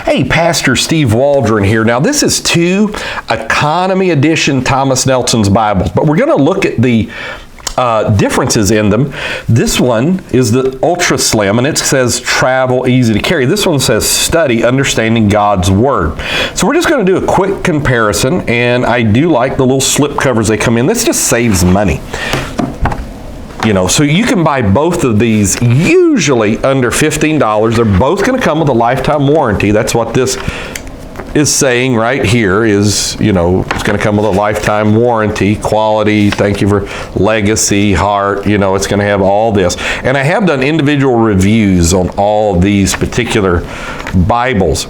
Hey, Pastor Steve Waldron here. Now, this is 2 Economy Edition Thomas Nelson's Bibles, but we're going to look at the differences in them. This one is the Ultraslim, and it says travel easy to carry. This one says study understanding God's Word. So we're just going to do a quick comparison, and I do like the little slip covers they come in. This just saves money. You know, so you can buy both of these usually under $15. They're both going to come with a lifetime warranty. That's what this is saying right here is, you know, it's going to come with a lifetime warranty, quality, thank you for legacy, heart, you know, it's going to have all this. And I have done individual reviews on all these particular Bibles.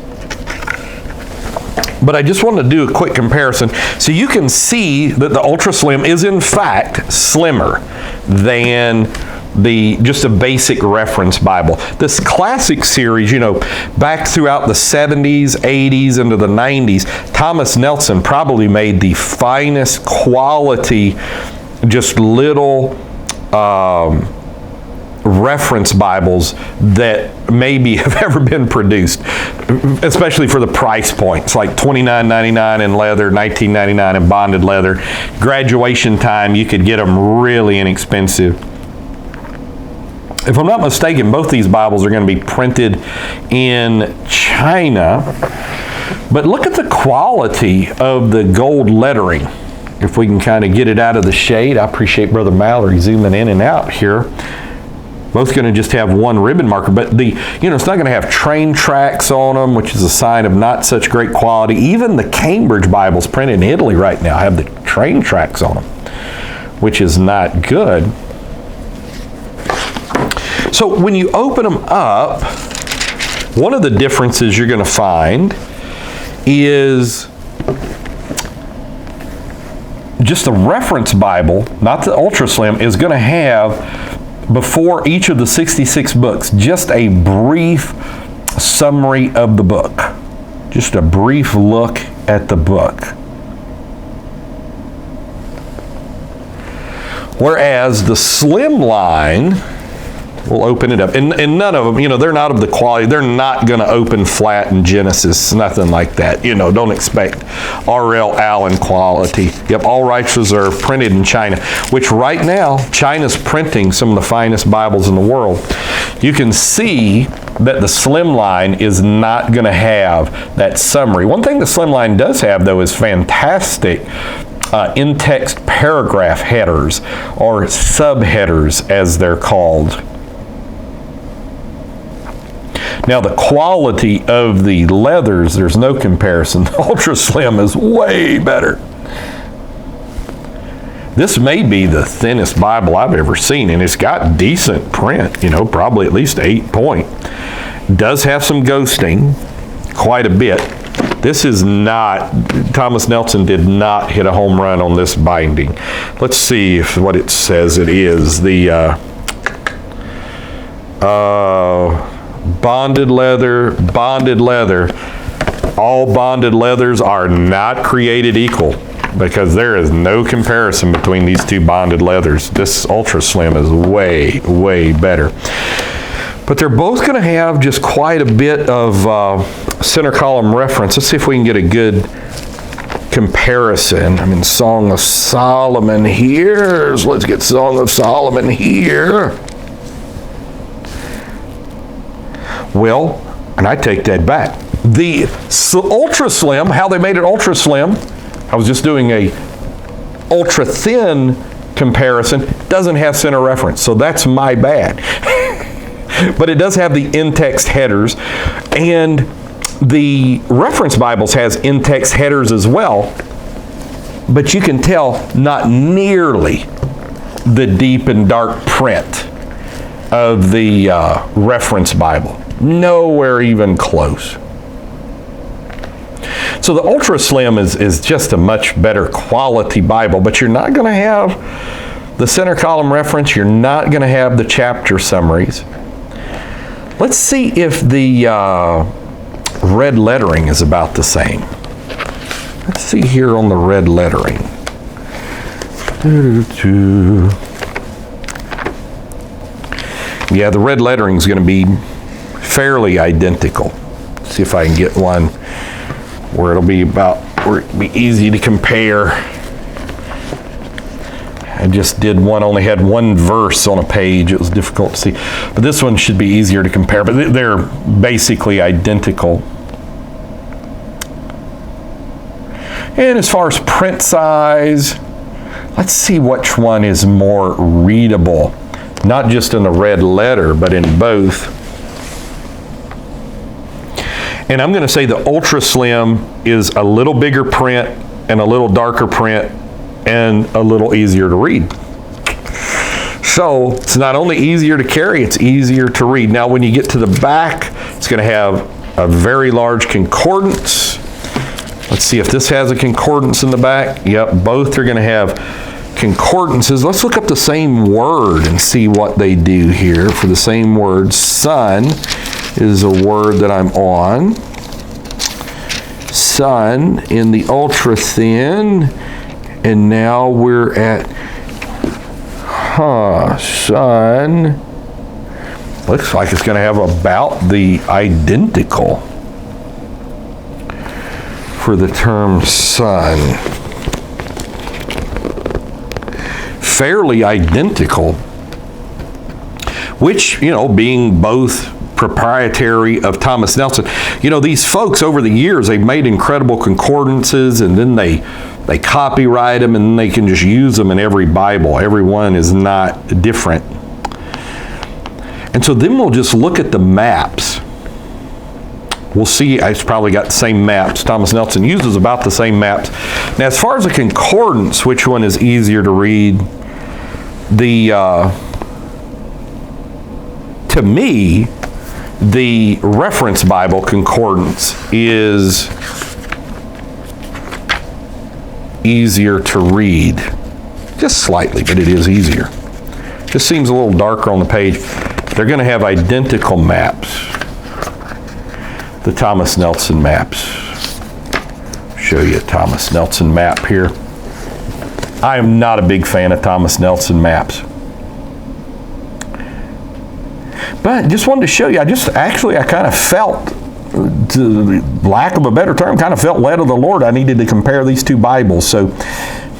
But I just want to do a quick comparison so you can see that the Ultraslim is in fact slimmer than just a basic reference Bible. This classic series, you know, back throughout the 70s, 80s, into the 90s, Thomas Nelson probably made the finest quality, just little reference Bibles that maybe have ever been produced, especially for the price point. It's like $29.99 in leather, $19.99 in bonded leather. Graduation time, you could get them really inexpensive. If I'm not mistaken, both these Bibles are going to be printed in China. But look at the quality of the gold lettering. If we can kind of get it out of the shade. I appreciate Brother Mallory zooming in and out here. Both going to just have one ribbon marker, but it's not going to have train tracks on them, which is a sign of not such great quality. Even the Cambridge Bibles printed in Italy right now have the train tracks on them, which is not good. So when you open them up, one of the differences you're going to find is just the reference Bible, not the Ultraslim, is going to have, before each of the 66 books, just a brief summary of the book. Just a brief look at the book. Whereas the slim line, we'll open it up. And none of them, they're not of the quality. They're not going to open flat in Genesis, nothing like that. Don't expect R.L. Allen quality. Yep, all rights reserved, printed in China, which right now, China's printing some of the finest Bibles in the world. You can see that the slim line is not going to have that summary. One thing the slim line does have, though, is fantastic in-text paragraph headers, or subheaders as they're called. Now, the quality of the leathers, there's no comparison. The Ultraslim is way better. This may be the thinnest Bible I've ever seen, and it's got decent print, probably at least 8-point. Does have some ghosting, quite a bit. This is not, Thomas Nelson did not hit a home run on this binding. Let's see if what it says it is. The bonded leather. All bonded leathers are not created equal, because there is no comparison between these two bonded leathers. This Ultraslim is way, way better. But they're both going to have just quite a bit of center column reference. Let's see if we can get a good comparison. I'm in Song of Solomon here. So let's get Song of Solomon here. Well, and I take that back. The Ultraslim, how they made it Ultraslim, I was just doing a ultra thin comparison, doesn't have center reference, so that's my bad. But it does have the in-text headers, and the reference Bibles has in-text headers as well, but you can tell not nearly the deep and dark print of the reference Bible. Nowhere even close. So the Ultraslim is just a much better quality Bible, but you're not going to have the center column reference. You're not going to have the chapter summaries. Let's see if the red lettering is about the same. Let's see here on the red lettering. Yeah, the red lettering is going to be fairly identical. See if I can get one where it'll be easy to compare. I just did one, only had one verse on a page. It was difficult to see. But this one should be easier to compare. But they're basically identical. And as far as print size, let's see which one is more readable. Not just in the red letter, but in both. And I'm going to say the Ultraslim is a little bigger print and a little darker print and a little easier to read. So it's not only easier to carry, it's easier to read. Now when you get to the back, it's going to have a very large concordance. Let's see if this has a concordance in the back. Yep, both are going to have concordances. Let's look up the same word and see what they do here. For the same word, sun is a word that I'm on. Sun in the ultra thin, and now we're at sun. Looks like it's going to have about the identical for the term sun. Fairly identical, which, being both proprietary of Thomas Nelson. These folks over the years, they've made incredible concordances, and then they copyright them, and then they can just use them in every Bible. Every one is not different. And so then we'll just look at the maps. We'll see, it's probably got the same maps. Thomas Nelson uses about the same maps. Now, as far as a concordance, which one is easier to read? To me, the Reference Bible Concordance is easier to read. Just slightly, but it is easier. Just seems a little darker on the page. They're going to have identical maps. The Thomas Nelson maps. Show you a Thomas Nelson map here. I am not a big fan of Thomas Nelson maps. But just wanted to show you, I kind of felt, to lack of a better term, kind of felt led of the Lord. I needed to compare these two Bibles. So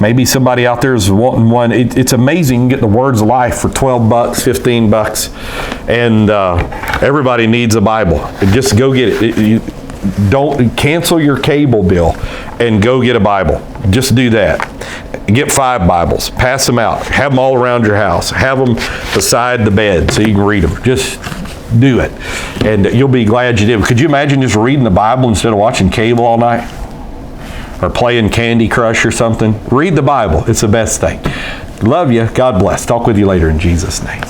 maybe somebody out there is wanting one. It's amazing. You can get the Words of Life for $12, $15, and everybody needs a Bible. Just go get it. Don't cancel your cable bill and go get a Bible. Just do that. Get 5 Bibles. Pass them out. Have them all around your house. Have them beside the bed so you can read them. Just do it. And you'll be glad you did. Could you imagine just reading the Bible instead of watching cable all night? Or playing Candy Crush or something? Read the Bible. It's the best thing. Love you. God bless. Talk with you later in Jesus' name.